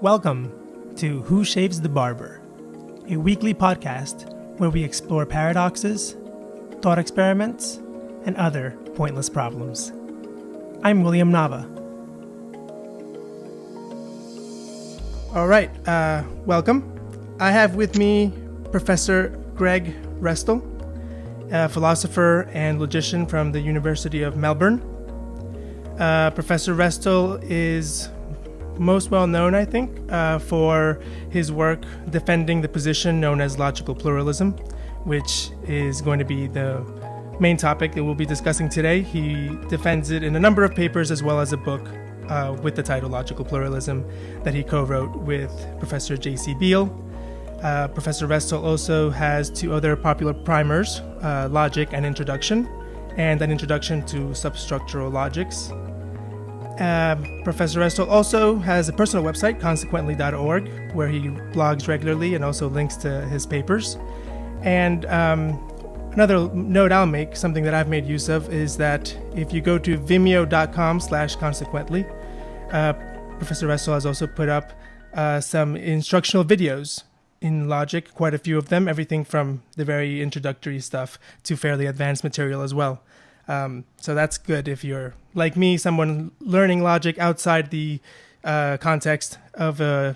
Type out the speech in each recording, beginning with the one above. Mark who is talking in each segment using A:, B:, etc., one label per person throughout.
A: Welcome to Who Shaves the Barber, a weekly podcast where we explore paradoxes, thought experiments, and other pointless problems. I'm William Nava. All right, welcome. I have with me Professor Greg Restall, a philosopher and logician from the University of Melbourne. Professor Restall is most well known, I think, for his work defending the position known as logical pluralism, which is going to be the main topic that we'll be discussing today. He defends it in a number of papers as well as a book with the title Logical Pluralism that he co-wrote with Professor J.C. Beale. Professor Restall also has two other popular primers, Logic and Introduction, and an Introduction to Substructural Logics. Professor Restall also has a personal website, consequently.org, where he blogs regularly and also links to his papers. And another note I'll make, something that I've made use of, is that if you go to vimeo.com/consequently, Professor Restall has also put up some instructional videos in logic, quite a few of them, everything from the very introductory stuff to fairly advanced material as well. So that's good if you're, like me, someone learning logic outside the context of a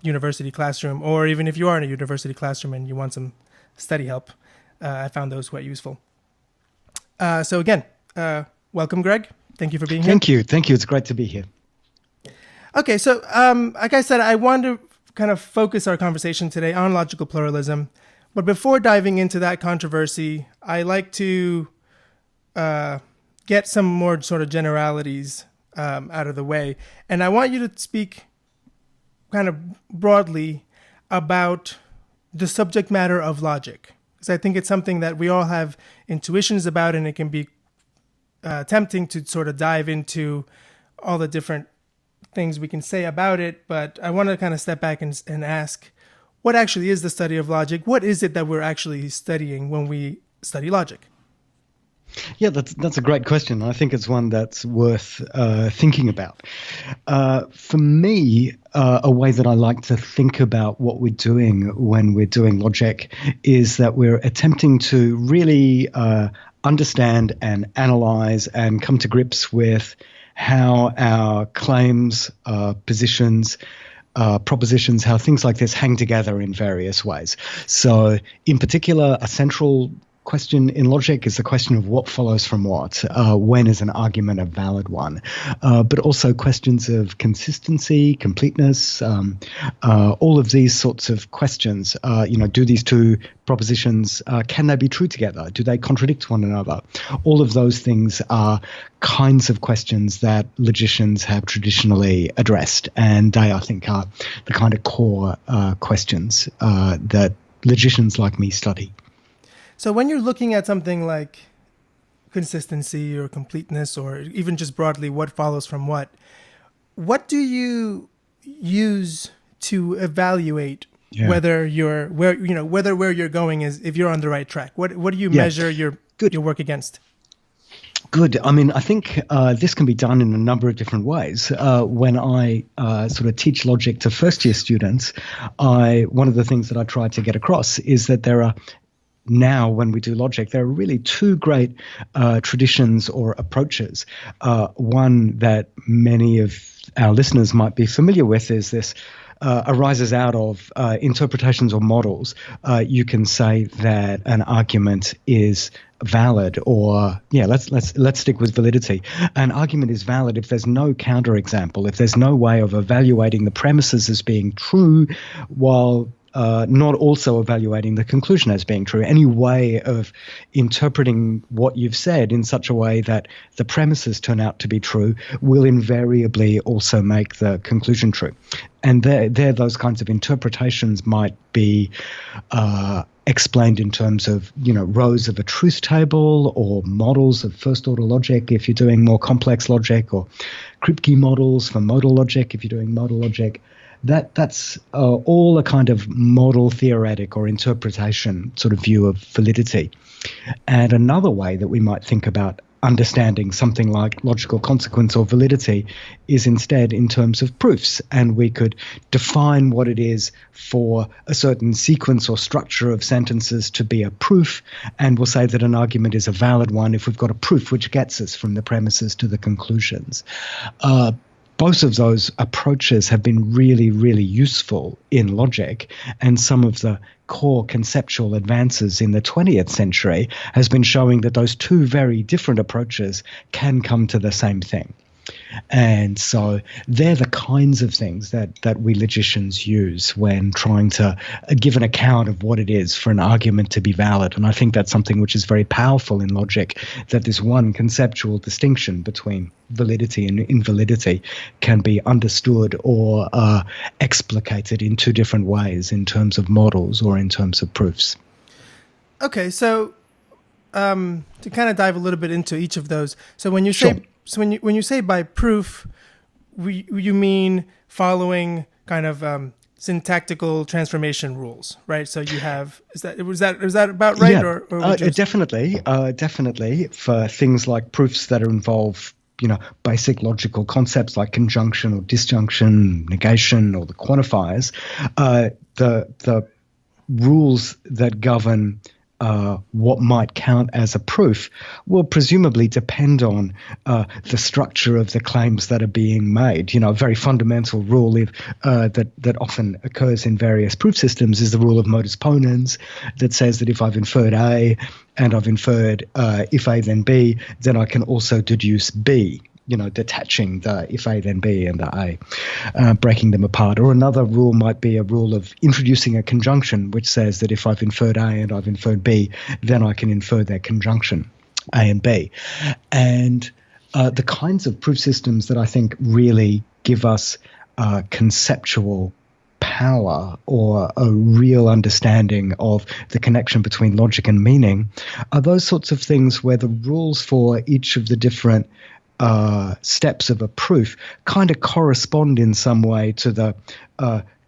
A: university classroom, or even if you are in a university classroom and you want some study help. I found those quite useful. So again, welcome, Greg. Thank you for being here.
B: Thank you. It's great to be here.
A: Okay, so like I said, I wanted to kind of focus our conversation today on logical pluralism. But before diving into that controversy, I like to get some more sort of generalities out of the way. And I want you to speak kind of broadly about the subject matter of logic, because I think it's something that we all have intuitions about, and it can be tempting to sort of dive into all the different things we can say about it. But I want to kind of step back and ask, what actually is the study of logic? What is it that we're actually studying when we study logic?
B: Yeah, that's a great question. I think it's one that's worth thinking about. For me, a way that I like to think about what we're doing when we're doing logic is that we're attempting to really understand and analyze and come to grips with how our claims, positions, propositions, how things like this hang together in various ways. So in particular, a central question in logic is the question of what follows from what, when is an argument a valid one, but also questions of consistency, completeness, all of these sorts of questions. Do these two propositions, can they be true together? Do they contradict one another? All of those things are kinds of questions that logicians have traditionally addressed, and they, I think, are the kind of core questions that logicians like me study.
A: So when you're looking at something like consistency or completeness, or even just broadly what follows from what do you use to evaluate whether where you're going is, if you're on the right track? What do you measure your work against?
B: Good. I mean, I think this can be done in a number of different ways. When I sort of teach logic to first-year students, one of the things that I try to get across is that there are now, when we do logic, there are really two great traditions or approaches. One that many of our listeners might be familiar with is this arises out of interpretations or models. You can say that an argument is valid, or let's stick with validity. An argument is valid if there's no counterexample, if there's no way of evaluating the premises as being true while not also evaluating the conclusion as being true. Any way of interpreting what you've said in such a way that the premises turn out to be true will invariably also make the conclusion true. And there those kinds of interpretations might be explained in terms of, rows of a truth table, or models of first-order logic if you're doing more complex logic, or Kripke models for modal logic if you're doing modal logic. That's all a kind of model theoretic or interpretation sort of view of validity. And another way that we might think about understanding something like logical consequence or validity is instead in terms of proofs, and we could define what it is for a certain sequence or structure of sentences to be a proof, and we'll say that an argument is a valid one if we've got a proof which gets us from the premises to the conclusions. Both of those approaches have been really, really useful in logic, and some of the core conceptual advances in the 20th century has been showing that those two very different approaches can come to the same thing. And so they're the kinds of things that we logicians use when trying to give an account of what it is for an argument to be valid. And I think that's something which is very powerful in logic, that this one conceptual distinction between validity and invalidity can be understood or explicated in two different ways in terms of models or in terms of proofs.
A: Okay, so to kind of dive a little bit into each of those. So when you say
B: Sure.
A: So when you say by proof, you mean following kind of syntactical transformation rules, right? So you have is that about right?
B: Yeah,
A: Or would you...
B: definitely for things like proofs that involve basic logical concepts like conjunction or disjunction, negation, or the quantifiers, the rules that govern what might count as a proof will presumably depend on the structure of the claims that are being made. A very fundamental rule that often occurs in various proof systems is the rule of modus ponens, that says that if I've inferred A and I've inferred if A then B, then I can also deduce B. Detaching the if A then B and the A, breaking them apart. Or another rule might be a rule of introducing a conjunction, which says that if I've inferred A and I've inferred B, then I can infer their conjunction, A and B. And the kinds of proof systems that I think really give us conceptual power or a real understanding of the connection between logic and meaning are those sorts of things where the rules for each of the different steps of a proof kind of correspond in some way to the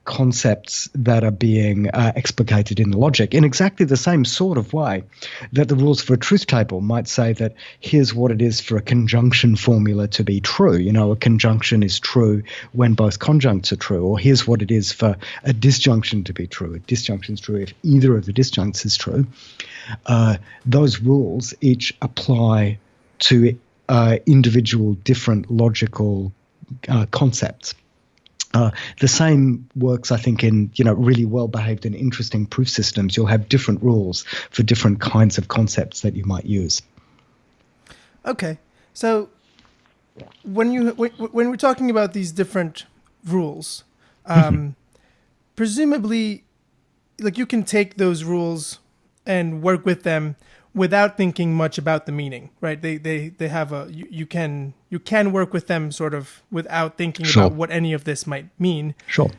B: concepts that are being explicated in the logic, in exactly the same sort of way that the rules for a truth table might say that here's what it is for a conjunction formula to be true. A conjunction is true when both conjuncts are true, or here's what it is for a disjunction to be true. A disjunction is true if either of the disjuncts is true. Those rules each apply to individual different logical concepts. The same works, I think, in really well-behaved and interesting proof systems. You'll have different rules for different kinds of concepts that you might use.
A: Okay, so when we're talking about these different rules, presumably, like you can take those rules and work with them without thinking much about the meaning, right? They have you can work with them sort of without thinking
B: Sure.
A: about what any of this might mean.
B: Sure.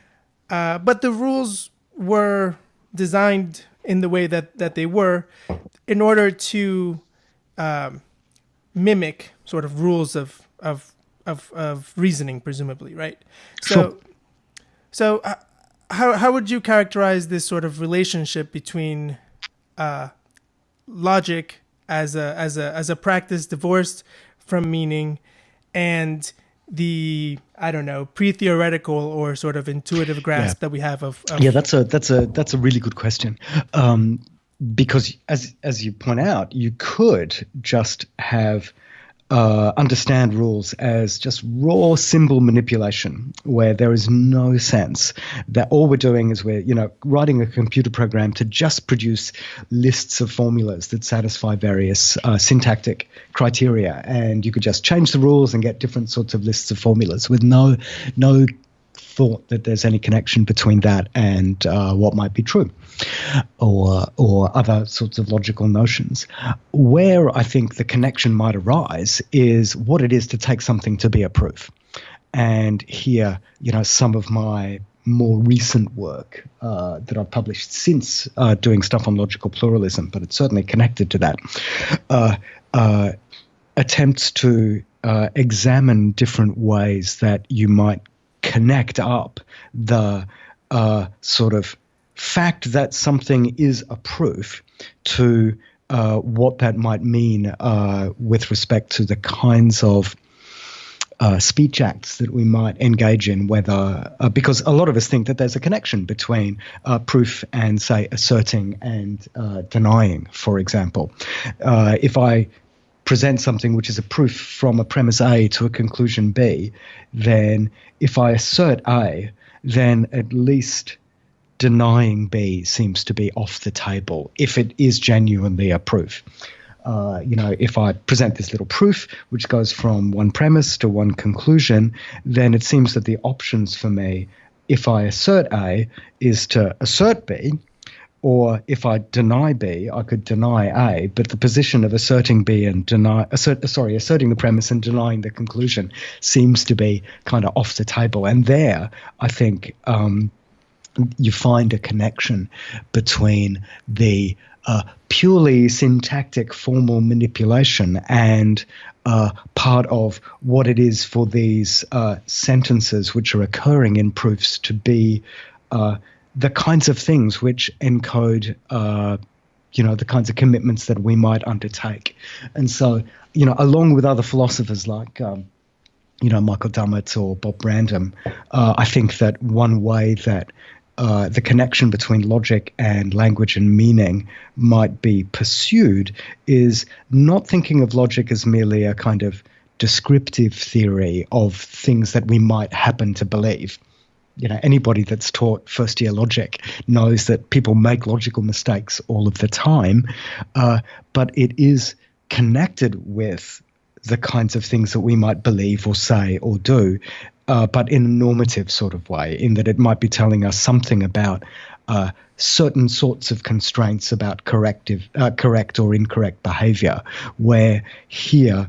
A: But the rules were designed in the way that they were in order to mimic sort of rules of reasoning, presumably, right? So how would you characterize this sort of relationship between logic as a practice divorced from meaning and the pre-theoretical or sort of intuitive grasp that we have of
B: Yeah, that's a really good question. Because as you point out, you could just have understand rules as just raw symbol manipulation, where there is no sense that all we're doing is we're writing a computer program to just produce lists of formulas that satisfy various syntactic criteria, and you could just change the rules and get different sorts of lists of formulas with no thought that there's any connection between that and what might be true, or other sorts of logical notions. Where I think the connection might arise is what it is to take something to be a proof. And here, some of my more recent work that I've published since doing stuff on logical pluralism, but it's certainly connected to that, attempts to examine different ways that you might connect up the sort of fact that something is a proof to what that might mean with respect to the kinds of speech acts that we might engage in, whether because a lot of us think that there's a connection between proof and, say, asserting and denying, for example. If I present something which is a proof from a premise A to a conclusion B, then if I assert A, then at least denying B seems to be off the table if it is genuinely a proof. If I present this little proof which goes from one premise to one conclusion, then it seems that the options for me, if I assert A, is to assert B, or if I deny B, I could deny A, but the position of asserting B and asserting the premise and denying the conclusion seems to be kind of off the table. And there, I think you find a connection between the purely syntactic formal manipulation and part of what it is for these sentences which are occurring in proofs to be the kinds of things which encode, the kinds of commitments that we might undertake. And so, along with other philosophers like, Michael Dummett or Bob Brandom, I think that one way that the connection between logic and language and meaning might be pursued is not thinking of logic as merely a kind of descriptive theory of things that we might happen to believe. Anybody that's taught first-year logic knows that people make logical mistakes all of the time, but it is connected with the kinds of things that we might believe or say or do, but in a normative sort of way, in that it might be telling us something about certain sorts of constraints about correct or incorrect behavior, where here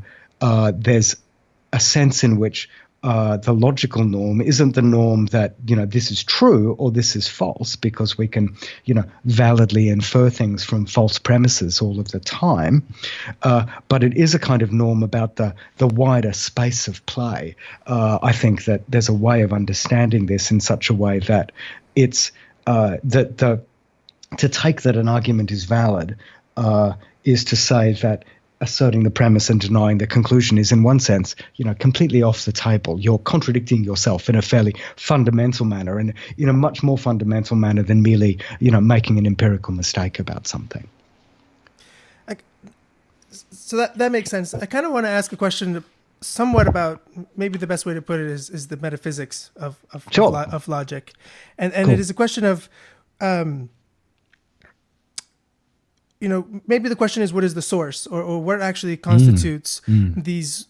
B: there's a sense in which the logical norm isn't the norm that, this is true or this is false, because we can, validly infer things from false premises all of the time. But it is a kind of norm about the wider space of play. I think that there's a way of understanding this in such a way that it's to take that an argument is valid is to say that asserting the premise and denying the conclusion is, in one sense, completely off the table. You're contradicting yourself in a fairly fundamental manner, and in a much more fundamental manner than merely, making an empirical mistake about something.
A: So that makes sense. I kind of want to ask a question somewhat about, maybe the best way to put it is the metaphysics of logic. And cool. It is a question of, maybe the question is, what is the source, or what actually constitutes these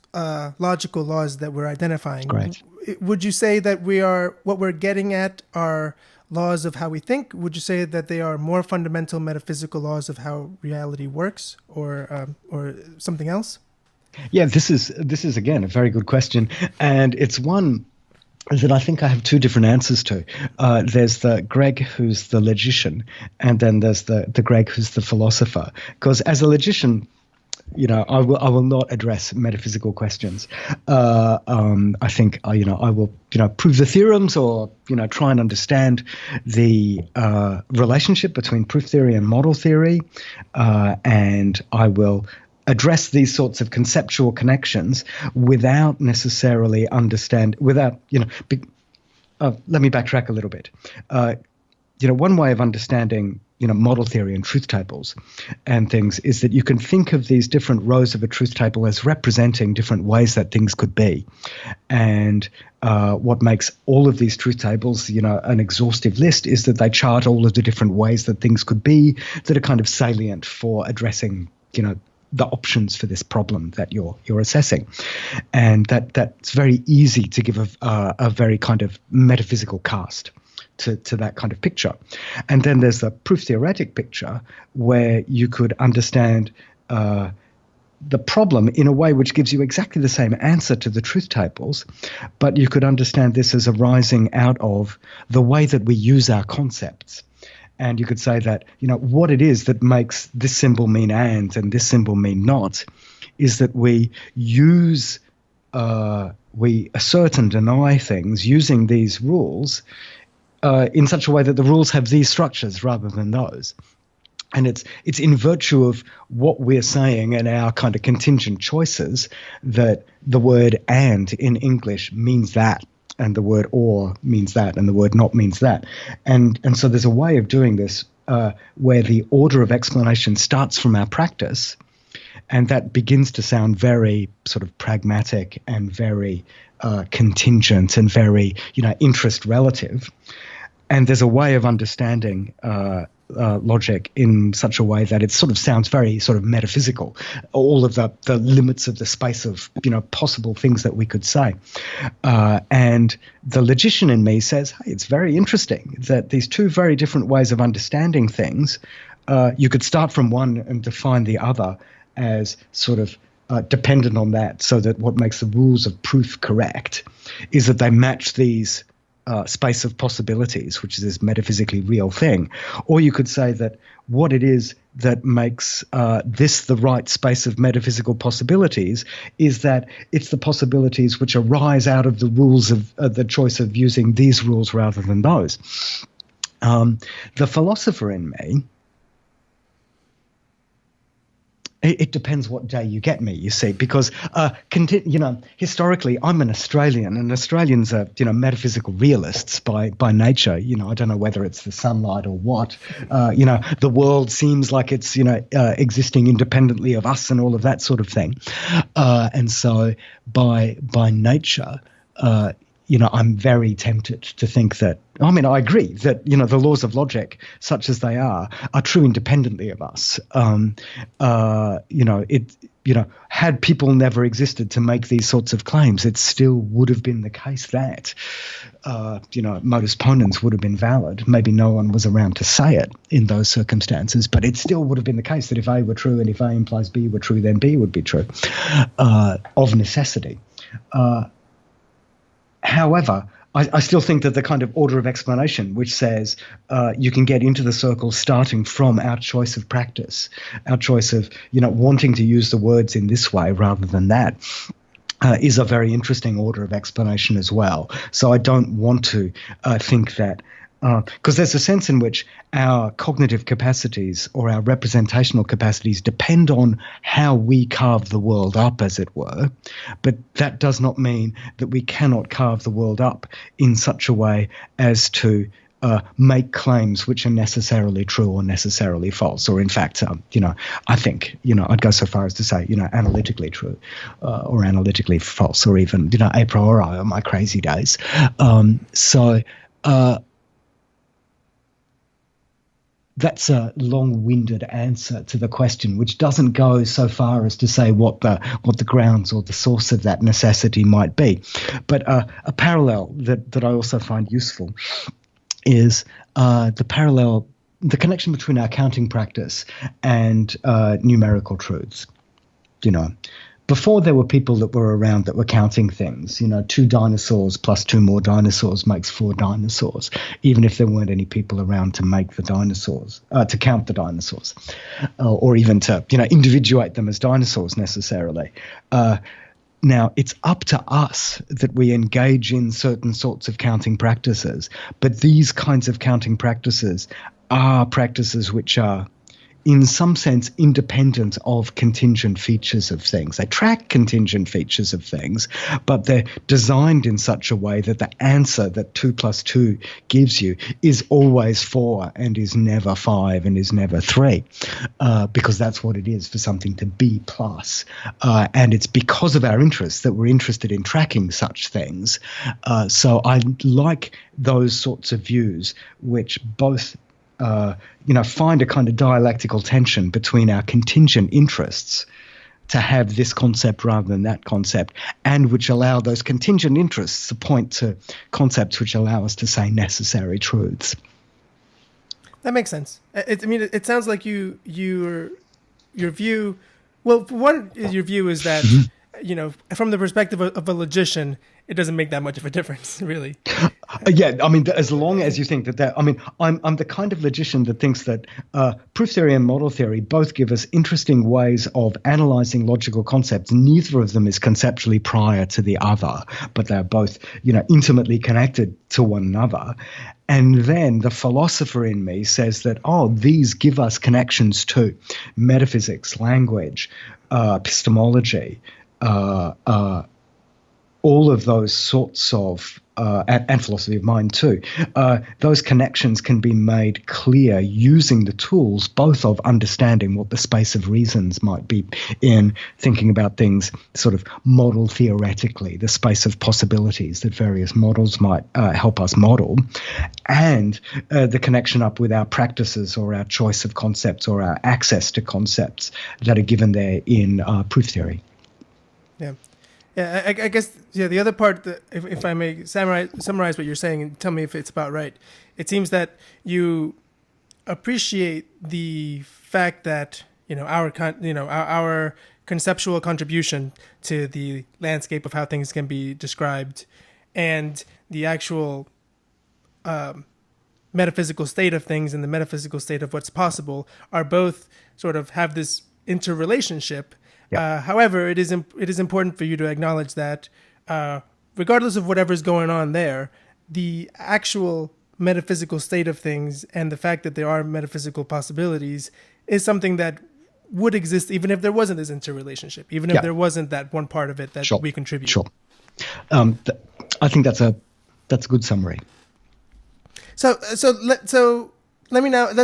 A: logical laws that we're identifying?
B: Right.
A: Would you say that what we're getting at are laws of how we think? Would you say that they are more fundamental metaphysical laws of how reality works, or something else?
B: Yeah, this is again a very good question, and it's one that I think I have two different answers to. There's the Greg who's the logician, and then there's the Greg who's the philosopher. Because as a logician, I will not address metaphysical questions. I think I will prove the theorems, or try and understand the relationship between proof theory and model theory, and I will address these sorts of conceptual connections without necessarily let me backtrack a little bit. One way of understanding, model theory and truth tables and things is that you can think of these different rows of a truth table as representing different ways that things could be. And what makes all of these truth tables, an exhaustive list, is that they chart all of the different ways that things could be that are kind of salient for addressing, the options for this problem that you're assessing. And that's very easy to give a very kind of metaphysical cast to that kind of picture. And then there's the proof theoretic picture, where you could understand the problem in a way which gives you exactly the same answer to the truth tables, but you could understand this as arising out of the way that we use our concepts. And you could say that, what it is that makes this symbol mean and this symbol mean not is that we assert and deny things using these rules in such a way that the rules have these structures rather than those. And it's in virtue of what we're saying and our kind of contingent choices that the word and in English means that, and the word or means that, and the word not means that. And so there's a way of doing this where the order of explanation starts from our practice, and that begins to sound very sort of pragmatic and very contingent and very, interest relative. And there's a way of understanding logic in such a way that it sort of sounds very sort of metaphysical, all of the limits of the space of, possible things that we could say. And the logician in me says, hey, it's very interesting that these two very different ways of understanding things, you could start from one and define the other as sort of dependent on that, so that what makes the rules of proof correct is that they match these space of possibilities, which is this metaphysically real thing. Or you could say that what it is that makes this the right space of metaphysical possibilities is that it's the possibilities which arise out of the rules of the choice of using these rules rather than those. The philosopher in me, it depends what day you get me, you see, because, historically, I'm an Australian, and Australians are, metaphysical realists by nature. I don't know whether it's the sunlight or what. The world seems like it's, existing independently of us and all of that sort of thing. And so by nature, I'm very tempted to think that, I agree that, the laws of logic, such as they are true independently of us. Had people never existed to make these sorts of claims, it still would have been the case that, modus ponens would have been valid. Maybe no one was around to say it in those circumstances, but it still would have been the case that if A were true and if A implies B were true, then B would be true, of necessity. However, I still think that the kind of order of explanation which says you can get into the circle starting from our choice of practice, our choice of, wanting to use the words in this way rather than that, is a very interesting order of explanation as well. So I don't want to think that, because there's a sense in which our cognitive capacities or our representational capacities depend on how we carve the world up, as it were. But that does not mean that we cannot carve the world up in such a way as to make claims which are necessarily true or necessarily false, or in fact, I think, I'd go so far as to say, analytically true or analytically false, or even, a priori on my crazy days. That's a long-winded answer to the question, which doesn't go so far as to say what the grounds or the source of that necessity might be. But a parallel that I also find useful is the connection between our counting practice and numerical truths. Before there were people that were around that were counting things, 2 dinosaurs plus 2 more dinosaurs makes 4 dinosaurs, even if there weren't any people around to make the dinosaurs, to count the dinosaurs, or even to, individuate them as dinosaurs necessarily. Now, it's up to us that we engage in certain sorts of counting practices, but these kinds of counting practices are practices which are, in some sense, independent of contingent features of things. They track contingent features of things, but they're designed in such a way that the answer that 2 plus 2 gives you is always 4 and is never 5 and is never 3, because that's what it is for something to be plus. And it's because of our interests that we're interested in tracking such things. So I like those sorts of views which both find a kind of dialectical tension between our contingent interests to have this concept rather than that concept, and which allow those contingent interests to point to concepts which allow us to say necessary truths.
A: That makes sense. It sounds like your view. Well, for one, your view is that from the perspective of a logician, it doesn't make that much of a difference, really.
B: Yeah, I mean, as long as you think that, I mean, I'm the kind of logician that thinks that proof theory and model theory both give us interesting ways of analyzing logical concepts. Neither of them is conceptually prior to the other, but they're both, intimately connected to one another. And then the philosopher in me says that, these give us connections to metaphysics, language, epistemology, all of those sorts of, and philosophy of mind too, those connections can be made clear using the tools both of understanding what the space of reasons might be in thinking about things sort of model theoretically, the space of possibilities that various models might help us model, and the connection up with our practices or our choice of concepts or our access to concepts that are given there in proof theory.
A: Yeah. Yeah, I guess, the other part, that, if I may summarize what you're saying and tell me if it's about right, it seems that you appreciate the fact that, our conceptual contribution to the landscape of how things can be described and the actual metaphysical state of things and the metaphysical state of what's possible are both sort of have this interrelationship. Yeah. However, it is important for you to acknowledge that regardless of whatever's going on there, the actual metaphysical state of things and the fact that there are metaphysical possibilities is something that would exist even if there wasn't this interrelationship, even if there wasn't that one part of it that we contribute.
B: Sure. I think that's a good summary.
A: Let's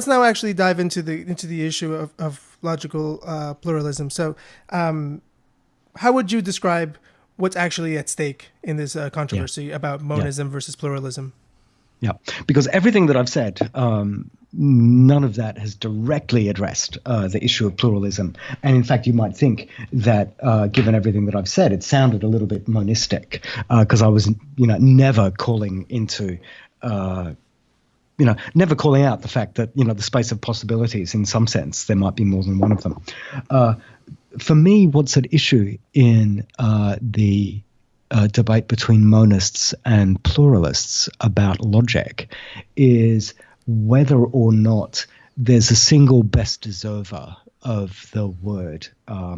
A: now actually dive into the issue of logical pluralism. So, how would you describe what's actually at stake in this controversy about monism versus pluralism?
B: Yeah, because everything that I've said, none of that has directly addressed the issue of pluralism. And in fact, you might think that given everything that I've said, it sounded a little bit monistic because I was, never calling into never calling out the fact that, the space of possibilities, in some sense, there might be more than one of them. For me, what's at issue in the debate between monists and pluralists about logic is whether or not there's a single best deserver of the word,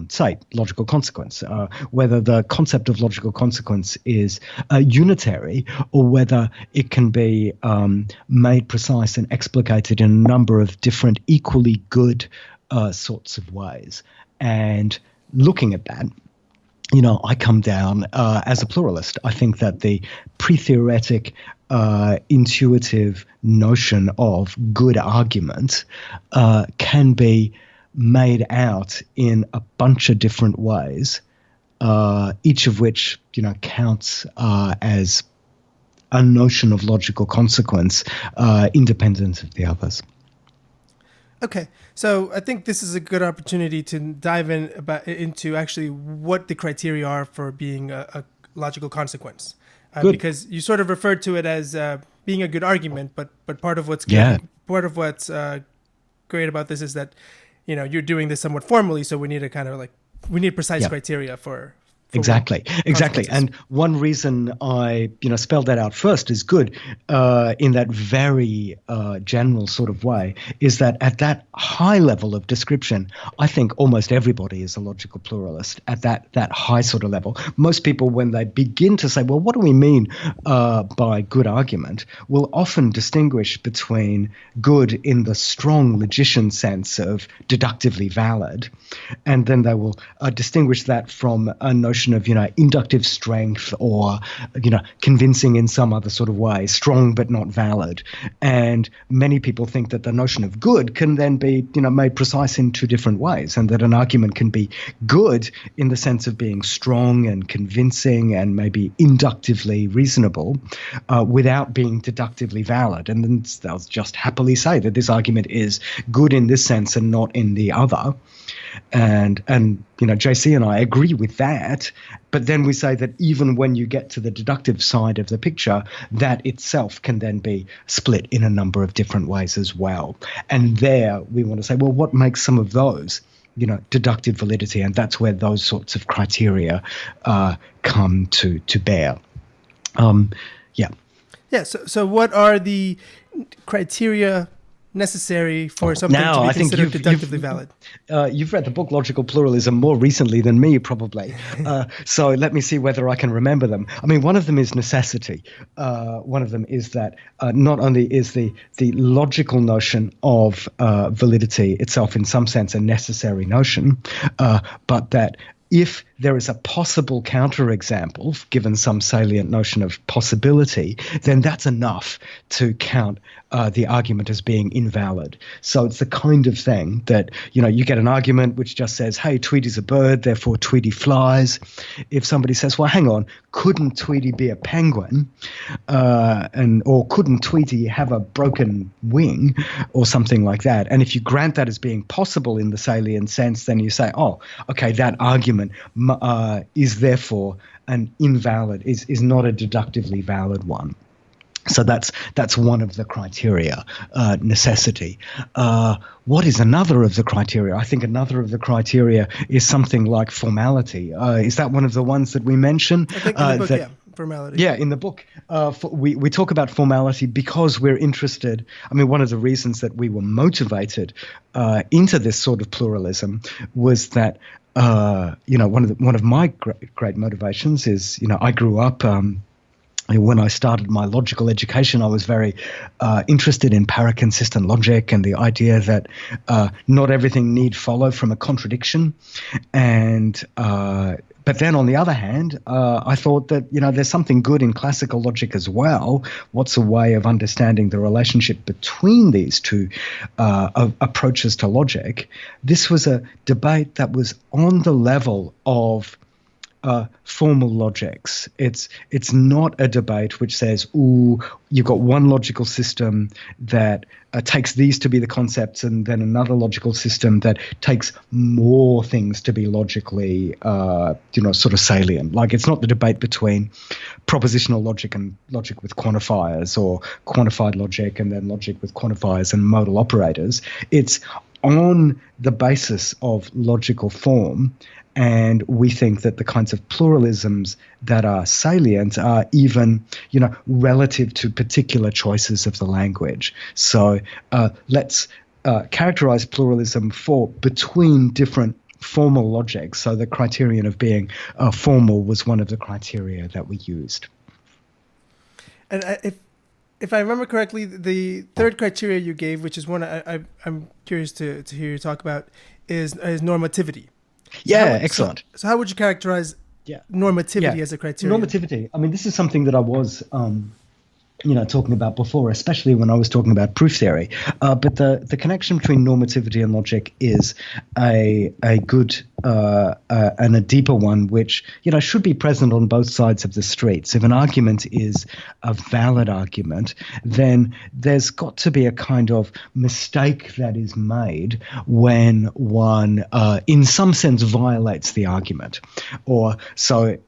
B: say, logical consequence, whether the concept of logical consequence is unitary or whether it can be made precise and explicated in a number of different equally good sorts of ways. And looking at that, I come down as a pluralist. I think that the pre-theoretic, intuitive notion of good argument can be made out in a bunch of different ways, each of which, counts as a notion of logical consequence, independent of the others.
A: Okay, so I think this is a good opportunity to dive into actually what the criteria are for being a logical consequence, because you sort of referred to it as being a good argument, but part of what's great about this is that you're doing this somewhat formally, so we need precise criteria for
B: Exactly. And one reason I, spelled that out first is good in that very general sort of way is that at that high level of description, I think almost everybody is a logical pluralist at that high sort of level. Most people, when they begin to say, well, what do we mean by good argument, will often distinguish between good in the strong logician sense of deductively valid, and then they will distinguish that from a notion of, inductive strength or, convincing in some other sort of way, strong but not valid. And many people think that the notion of good can then be, made precise in two different ways, and that an argument can be good in the sense of being strong and convincing and maybe inductively reasonable without being deductively valid. And then they'll just happily say that this argument is good in this sense and not in the other. And JC and I agree with that, but then we say that even when you get to the deductive side of the picture, that itself can then be split in a number of different ways as well. And there we want to say, well, what makes some of those, deductive validity? And that's where those sorts of criteria come to bear.
A: Yeah. So what are the criteria necessary for something to be considered deductively valid?
B: You've read the book Logical Pluralism more recently than me, probably. So let me see whether I can remember them. I mean, one of them is necessity. One of them is that not only is the logical notion of validity itself in some sense a necessary notion, but that if there is a possible counterexample, given some salient notion of possibility, then that's enough to count the argument as being invalid. So it's the kind of thing that, you get an argument which just says, hey, Tweety's a bird, therefore Tweety flies. If somebody says, well, hang on, couldn't Tweety be a penguin? Or couldn't Tweety have a broken wing or something like that? And if you grant that as being possible in the salient sense, then you say, oh, okay, that argument is therefore an invalid, is not a deductively valid one. So that's one of the criteria, necessity. What is another of the criteria? I think another of the criteria is something like formality. Is that one of the ones that we mentioned?
A: I think in the book, formality.
B: Yeah, in the book, we talk about formality because we're interested. I mean, one of the reasons that we were motivated into this sort of pluralism was that one of my great motivations is, I grew up. When I started my logical education, I was very interested in paraconsistent logic and the idea that not everything need follow from a contradiction. And but then on the other hand, I thought that, there's something good in classical logic as well. What's a way of understanding the relationship between these two approaches to logic? This was a debate that was on the level of formal logics. It's not a debate which says, ooh, you've got one logical system that takes these to be the concepts and then another logical system that takes more things to be logically, sort of salient. Like, it's not the debate between propositional logic and logic with quantifiers, or quantified logic and then logic with quantifiers and modal operators. It's on the basis of logical form. And we think that the kinds of pluralisms that are salient are even, relative to particular choices of the language. So let's characterize pluralism between different formal logics. So the criterion of being formal was one of the criteria that we used.
A: And if I remember correctly, the third criteria you gave, which is one I'm curious to hear you talk about, is normativity.
B: Excellent.
A: So how would you characterize normativity as a criterion?
B: Normativity. I mean, this is something that I was, talking about before, especially when I was talking about proof theory. But the connection between normativity and logic is a good and a deeper one, which, should be present on both sides of the streets. If an argument is a valid argument, then there's got to be a kind of mistake that is made when one, in some sense, violates the argument. Or so.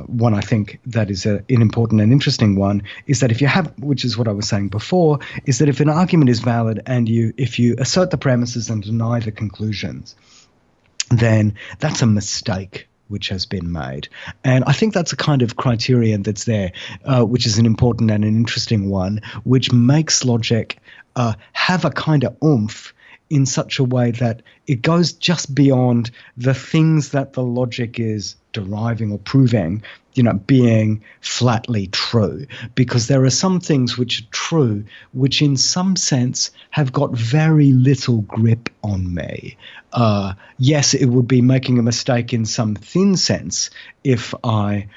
B: One I think that is an important and interesting one is that if you have, which is what I was saying before, is that if an argument is valid and if you assert the premises and deny the conclusions, then that's a mistake which has been made. And I think that's a kind of criterion that's there, which is an important and an interesting one, which makes logic have a kind of oomph in such a way that it goes just beyond the things that the logic is deriving or proving, being flatly true. Because there are some things which are true, which in some sense have got very little grip on me. Yes, it would be making a mistake in some thin sense if I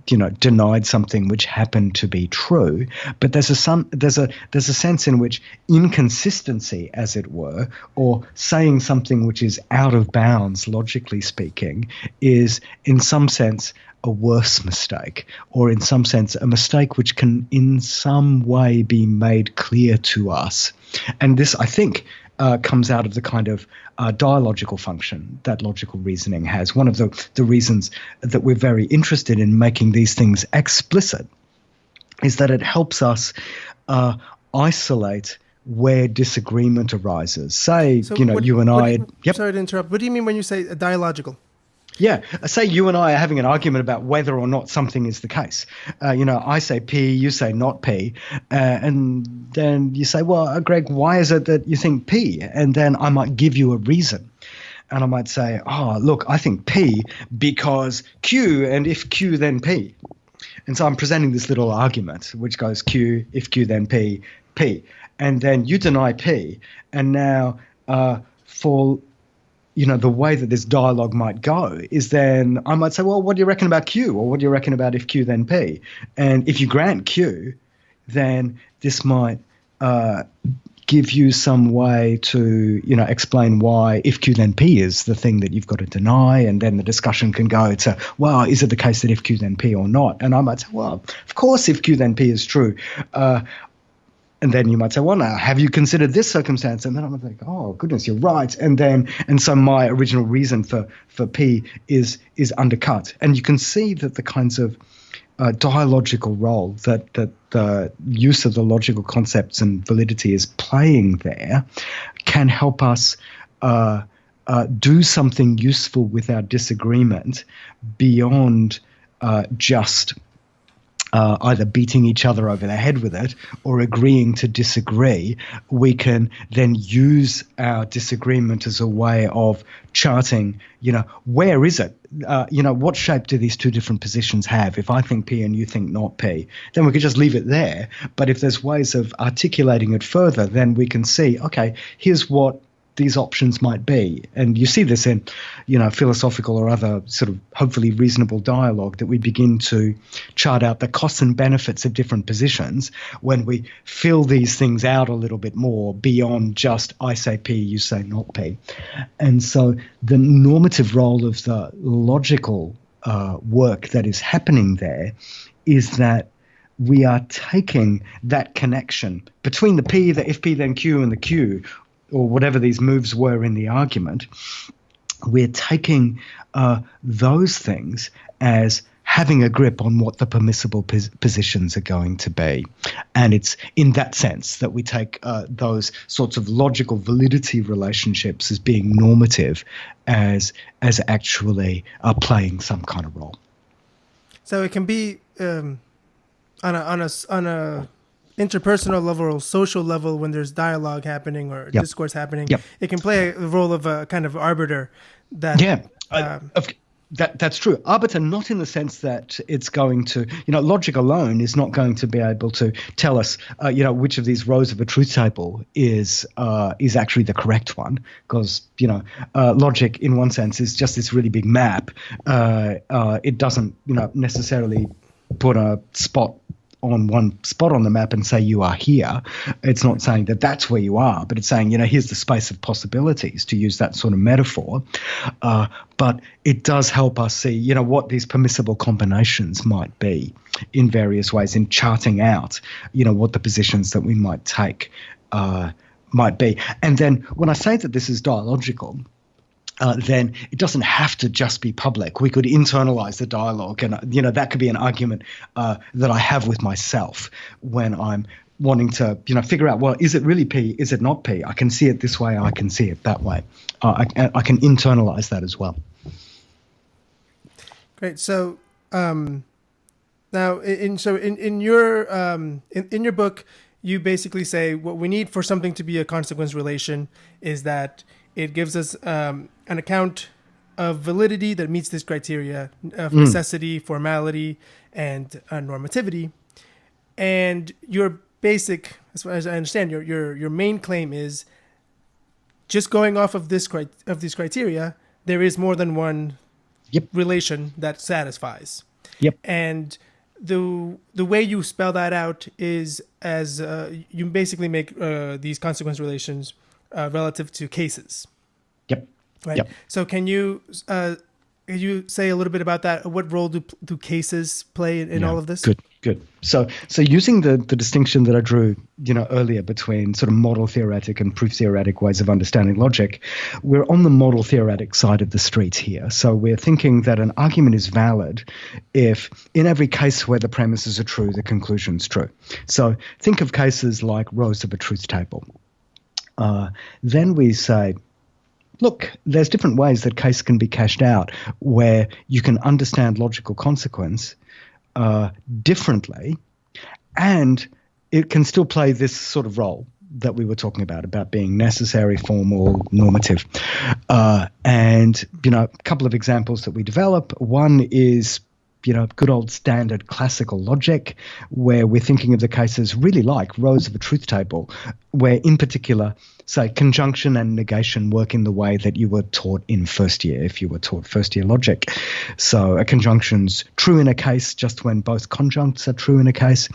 B: denied something which happened to be true, but there's a sense in which inconsistency, as it were, or saying something which is out of bounds, logically speaking, is in some sense a worse mistake, or in some sense a mistake which can in some way be made clear to us. And this, I think, comes out of the kind of dialogical function that logical reasoning has. One of the reasons that we're very interested in making these things explicit is that it helps us isolate where disagreement arises. Say, you and I...
A: Sorry to interrupt. What do you mean when you say dialogical?
B: Yeah. Say you and I are having an argument about whether or not something is the case. I say P, you say not P. And then you say, well, Greg, why is it that you think P? And then I might give you a reason. And I might say, oh, look, I think P because Q, and if Q, then P. And so I'm presenting this little argument, which goes Q, if Q, then P, P. And then you deny P. And now for the way that this dialogue might go is then I might say, well, what do you reckon about Q? Or what do you reckon about if Q, then P? And if you grant Q, then this might give you some way to, explain why if Q, then P is the thing that you've got to deny. And then the discussion can go to, well, is it the case that if Q, then P or not? And I might say, well, of course, if Q, then P is true. And then you might say, well, now, have you considered this circumstance? And then I'm like, oh, goodness, you're right. And so my original reason for P is undercut. And you can see that the kinds of dialogical role that the use of the logical concepts and validity is playing there can help us do something useful with our disagreement beyond just either beating each other over the head with it or agreeing to disagree. We can then use our disagreement as a way of charting, where is it? What shape do these two different positions have? If I think P and you think not P, then we could just leave it there. But if there's ways of articulating it further, then we can see, okay, here's what these options might be. And you see this in, philosophical or other sort of hopefully reasonable dialogue, that we begin to chart out the costs and benefits of different positions when we fill these things out a little bit more beyond just I say P, you say not P. And so the normative role of the logical work that is happening there is that we are taking that connection between the P, the if P then Q, and the Q, or whatever these moves were in the argument, we're taking those things as having a grip on what the permissible positions are going to be. And it's in that sense that we take those sorts of logical validity relationships as being normative, as actually playing some kind of role.
A: So it can be on a interpersonal level or social level when there's dialogue happening or discourse happening. It can play the role of a kind of arbiter.
B: That's true. Arbiter, not in the sense that it's going to, logic alone is not going to be able to tell us, which of these rows of a truth table is actually the correct one, because, logic in one sense is just this really big map. It doesn't, necessarily put a spot on one spot on the map and say you are here. It's not saying that that's where you are, but it's saying, here's the space of possibilities, to use that sort of metaphor. But it does help us see, what these permissible combinations might be in various ways, in charting out, what the positions that we might take might be. And then when I say that this is dialogical, then it doesn't have to just be public. We could internalize the dialogue, and that could be an argument that I have with myself when I'm wanting to figure out, well, is it really P? Is it not P? I can see it this way. I can see it that way. I can internalize that as well.
A: Great. So now, in your book, you basically say what we need for something to be a consequence relation is that it gives us an account of validity that meets this criteria of necessity, formality, and normativity. And your basic, as far as I understand, your main claim is just going off of these criteria, there is more than one relation that satisfies. And the way you spell that out is as you basically make these consequence relations relative to cases. Right. So can you say a little bit about that? What role do cases play in all of this? Good.
B: So using the distinction that I drew, earlier between sort of model theoretic and proof theoretic ways of understanding logic, we're on the model theoretic side of the street here. So we're thinking that an argument is valid if in every case where the premises are true, the conclusion's true. So think of cases like rows of a truth table. Then we say, look, there's different ways that case can be cashed out where you can understand logical consequence differently, and it can still play this sort of role that we were talking about being necessary, formal, normative. And, a couple of examples that we develop. One is, good old standard classical logic, where we're thinking of the cases really like rows of a truth table, where in particular, say, conjunction and negation work in the way that you were taught in first year, if you were taught first year logic. So a conjunction's true in a case just when both conjuncts are true in a case,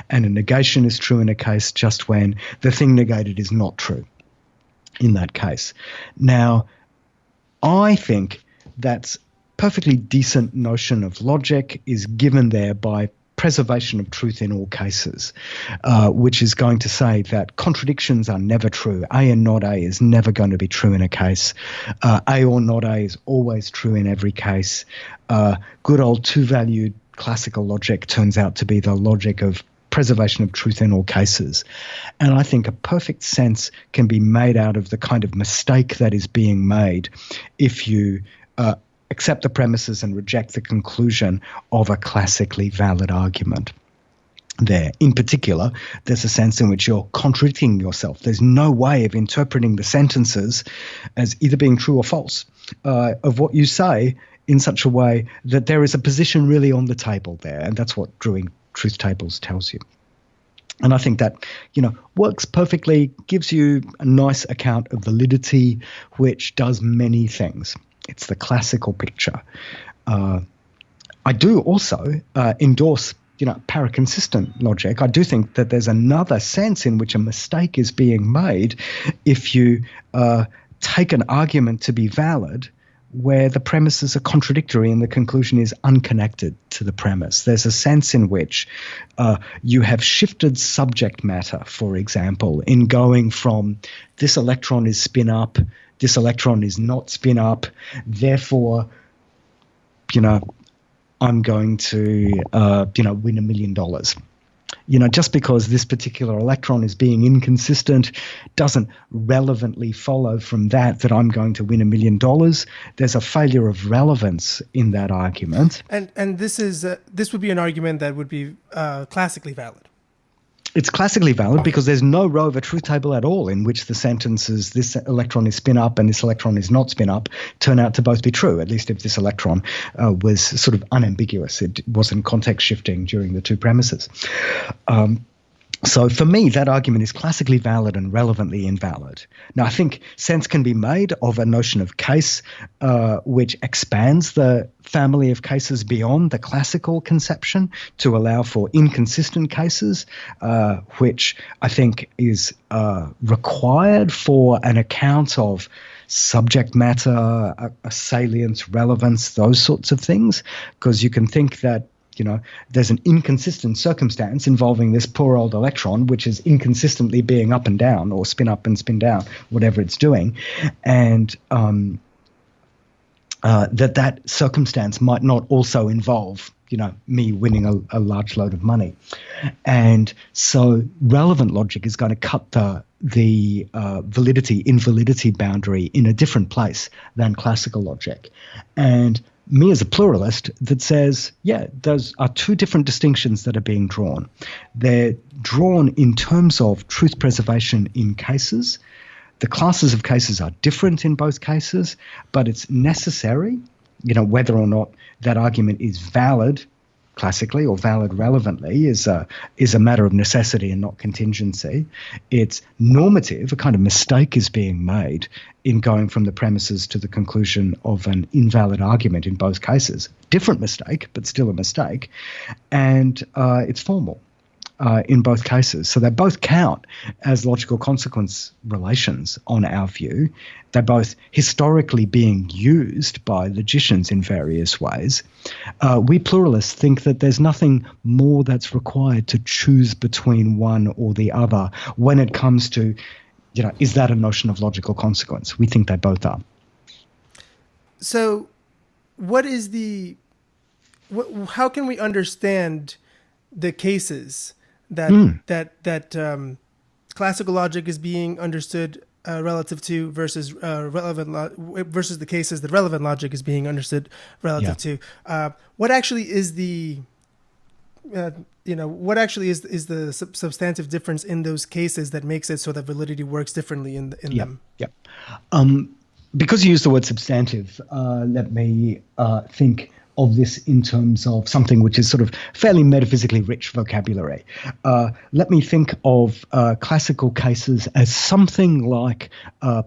B: and a negation is true in a case just when the thing negated is not true in that case. Now, I think that's perfectly decent notion of logic is given there by preservation of truth in all cases, which is going to say that contradictions are never true. A and not A is never going to be true in a case. A or not A is always true in every case. Good old two-valued classical logic turns out to be the logic of preservation of truth in all cases. And I think a perfect sense can be made out of the kind of mistake that is being made if you accept the premises and reject the conclusion of a classically valid argument. There, in particular, there's a sense in which you're contradicting yourself. There's no way of interpreting the sentences as either being true or false of what you say in such a way that there is a position really on the table there. And that's what drawing truth tables tells you. And I think that, works perfectly, gives you a nice account of validity, which does many things. It's the classical picture. I do also endorse, paraconsistent logic. I do think that there's another sense in which a mistake is being made if you take an argument to be valid where the premises are contradictory and the conclusion is unconnected to the premise. There's a sense in which you have shifted subject matter, for example, in going from this electron is spin up, this electron is not spin up, therefore, I'm going to, win $1 million. Just because this particular electron is being inconsistent doesn't relevantly follow from that I'm going to win $1 million. There's a failure of relevance in that argument.
A: And this would be an argument that would be classically valid.
B: It's classically valid because there's no row of a truth table at all in which the sentences this electron is spin up and this electron is not spin up turn out to both be true, at least if this electron was sort of unambiguous. It wasn't context shifting during the two premises. So for me, that argument is classically valid and relevantly invalid. Now, I think sense can be made of a notion of case which expands the family of cases beyond the classical conception to allow for inconsistent cases, which I think is required for an account of subject matter, salience, relevance, those sorts of things, because you can think that there's an inconsistent circumstance involving this poor old electron, which is inconsistently being up and down or spin up and spin down, whatever it's doing. And that circumstance might not also involve, me winning a large load of money. And so relevant logic is going to cut the invalidity boundary in a different place than classical logic. And me as a pluralist that says, those are two different distinctions that are being drawn. They're drawn in terms of truth preservation in cases. The classes of cases are different in both cases, but it's necessary, whether or not that argument is valid classically or valid relevantly is a matter of necessity and not contingency. It's normative. A kind of mistake is being made in going from the premises to the conclusion of an invalid argument in both cases. Different mistake, but still a mistake. And it's formal in both cases. So they both count as logical consequence relations on our view. They're both historically being used by logicians in various ways. We pluralists think that there's nothing more that's required to choose between one or the other when it comes to, is that a notion of logical consequence? We think they both are.
A: So what is how can we understand the cases that classical logic is being understood relative to versus versus the cases that relevant logic is being understood relative to. What actually is the what actually is the substantive difference in those cases that makes it so that validity works differently in them?
B: Because you use the word substantive, let me think of this in terms of something which is sort of fairly metaphysically rich vocabulary. Let me think of classical cases as something like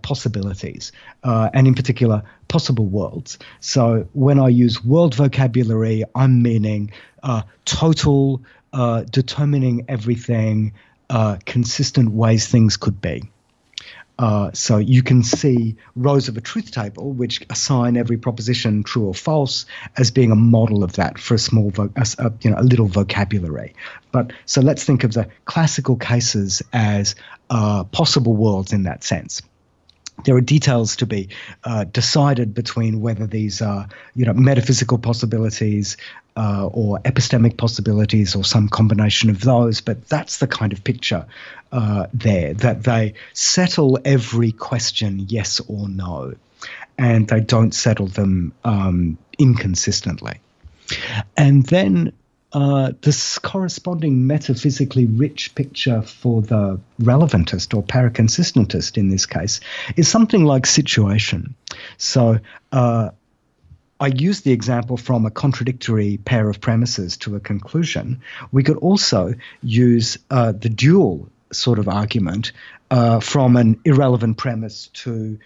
B: possibilities, and in particular, possible worlds. So when I use world vocabulary, I'm meaning total, determining everything, consistent ways things could be. So you can see rows of a truth table which assign every proposition true or false as being a model of that for a small, a little vocabulary. But so let's think of the classical cases as possible worlds in that sense. There are details to be decided between whether these are, metaphysical possibilities or epistemic possibilities or some combination of those. But that's the kind of picture there, that they settle every question yes or no, and they don't settle them inconsistently. And then this corresponding metaphysically rich picture for the relevantist or paraconsistentist in this case is something like situation. So I use the example from a contradictory pair of premises to a conclusion. We could also use the dual sort of argument from an irrelevant premise to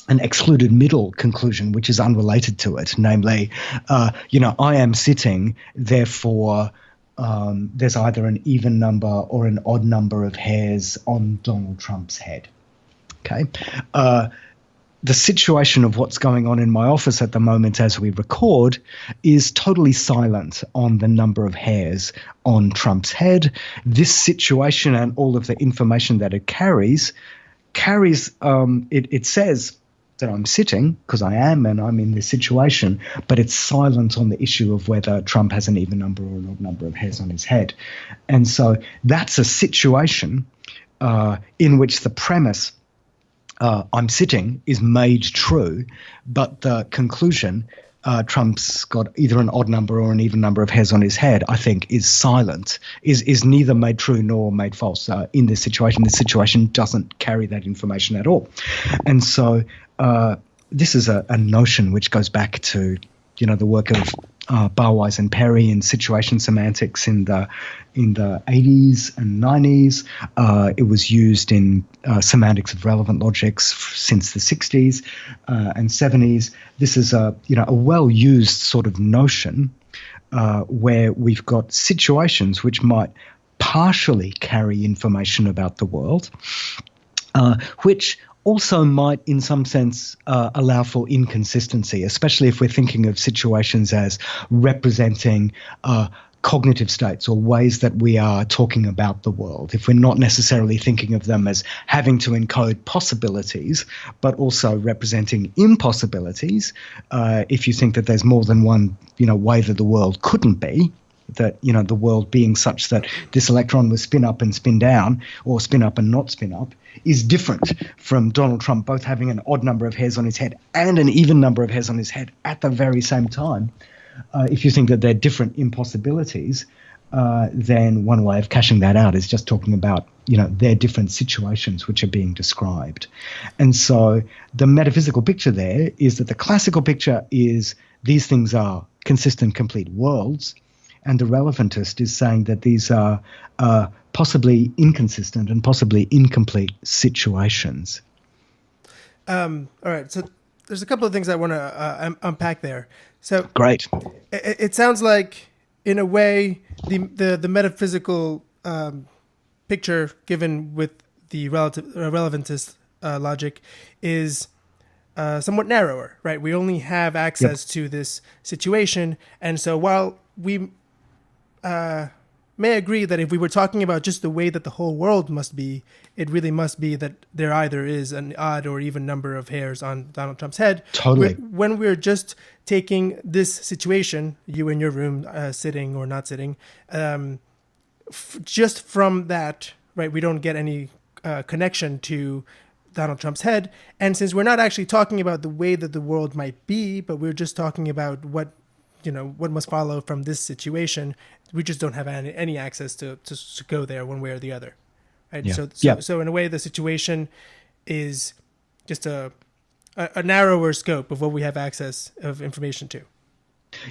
B: an excluded middle conclusion, which is unrelated to it, namely, I am sitting, therefore there's either an even number or an odd number of hairs on Donald Trump's head. Okay. The situation of what's going on in my office at the moment as we record is totally silent on the number of hairs on Trump's head. This situation and all of the information that it carries, it says that I'm sitting, because I am and I'm in this situation, but it's silent on the issue of whether Trump has an even number or an odd number of hairs on his head. And so that's a situation in which the premise I'm sitting is made true, but the conclusion Trump's got either an odd number or an even number of hairs on his head, I think, is silent, is neither made true nor made false in this situation. This situation doesn't carry that information at all. And so this is a notion which goes back to, the work of Barwise and Perry in situation semantics in the 80s and 90s. It was used in semantics of relevant logics since the 60s and 70s. This is a well-used sort of notion where we've got situations which might partially carry information about the world, which also might, in some sense, allow for inconsistency, especially if we're thinking of situations as representing cognitive states or ways that we are talking about the world. If we're not necessarily thinking of them as having to encode possibilities, but also representing impossibilities, if you think that there's more than one, way that the world couldn't be, that, the world being such that this electron was spin up and spin down, or spin up and not spin up, is different from Donald Trump both having an odd number of hairs on his head and an even number of hairs on his head at the very same time. If you think that they're different impossibilities, then one way of cashing that out is just talking about, their different situations which are being described. And so the metaphysical picture there is that the classical picture is these things are consistent, complete worlds, and the relevantist is saying that these are possibly inconsistent and possibly incomplete situations.
A: All right. So there's a couple of things I want to unpack there. So
B: great.
A: It sounds like, in a way, the metaphysical picture given with the relevantist logic is somewhat narrower, right? We only have access to this situation, and so while we may agree that if we were talking about just the way that the whole world must be, it really must be that there either is an odd or even number of hairs on Donald Trump's head.
B: Totally.
A: When we're just taking this situation, you in your room, sitting or not sitting, just from that, right, we don't get any connection to Donald Trump's head. And since we're not actually talking about the way that the world might be, but we're just talking about what must follow from this situation, we just don't have any access to go there one way or the other. Right?
B: Yeah.
A: So in a way, the situation is just a narrower scope of what we have access of information to.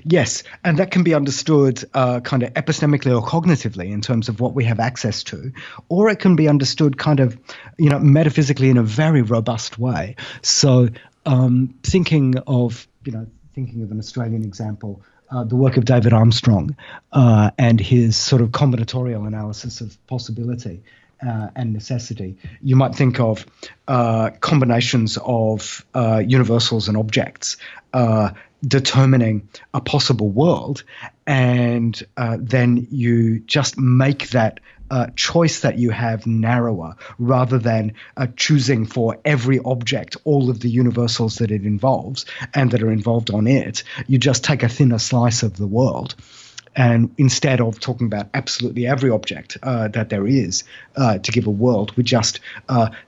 B: Yes, and that can be understood kind of epistemically or cognitively in terms of what we have access to, or it can be understood kind of, metaphysically in a very robust way. So thinking of an Australian example, the work of David Armstrong and his sort of combinatorial analysis of possibility and necessity, you might think of combinations of universals and objects determining a possible world, and then you just make that choice that you have narrower, rather than choosing for every object all of the universals that it involves and that are involved on it. You just take a thinner slice of the world. And instead of talking about absolutely every object that there is to give a world, we just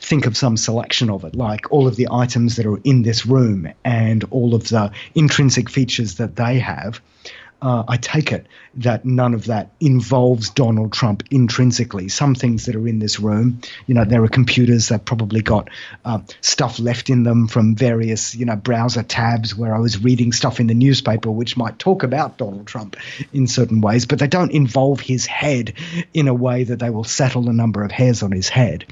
B: think of some selection of it, like all of the items that are in this room and all of the intrinsic features that they have. I take it that none of that involves Donald Trump intrinsically. Some things that are in this room, there are computers that probably got stuff left in them from various, browser tabs where I was reading stuff in the newspaper which might talk about Donald Trump in certain ways, but they don't involve his head in a way that they will settle a number of hairs on his head.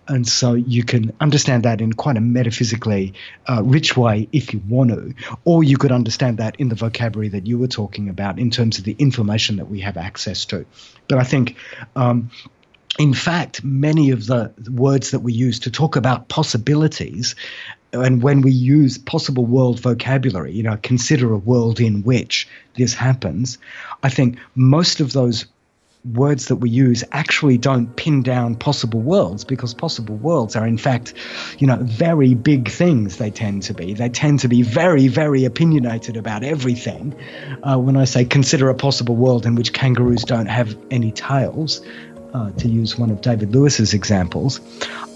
B: And so you can understand that in quite a metaphysically rich way if you want to, or you could understand that in the vocabulary that you were talking about in terms of the information that we have access to. But I think, in fact, many of the words that we use to talk about possibilities, and when we use possible world vocabulary, consider a world in which this happens, I think most of those words that we use actually don't pin down possible worlds, because possible worlds are in fact, very big things. They tend to be very, very opinionated about everything. When I say consider a possible world in which kangaroos don't have any tails, to use one of David Lewis's examples,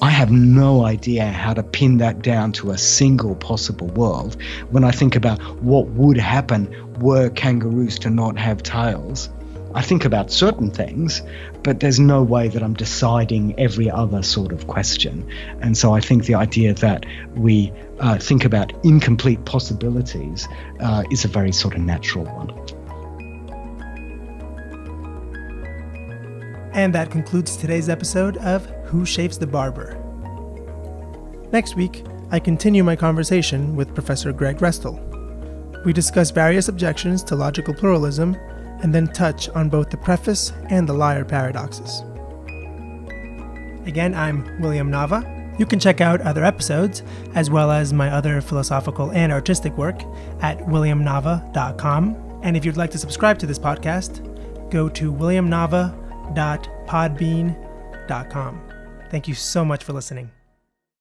B: I have no idea how to pin that down to a single possible world. When I think about what would happen were kangaroos to not have tails, I think about certain things, but there's no way that I'm deciding every other sort of question. And so I think the idea that we think about incomplete possibilities is a very sort of natural one.
A: And that concludes today's episode of Who Shapes the Barber? Next week, I continue my conversation with Professor Greg Restall. We discuss various objections to logical pluralism, and then touch on both the preface and the liar paradoxes. Again, I'm William Nava. You can check out other episodes, as well as my other philosophical and artistic work at williamnava.com. And if you'd like to subscribe to this podcast, go to williamnava.podbean.com. Thank you so much for listening.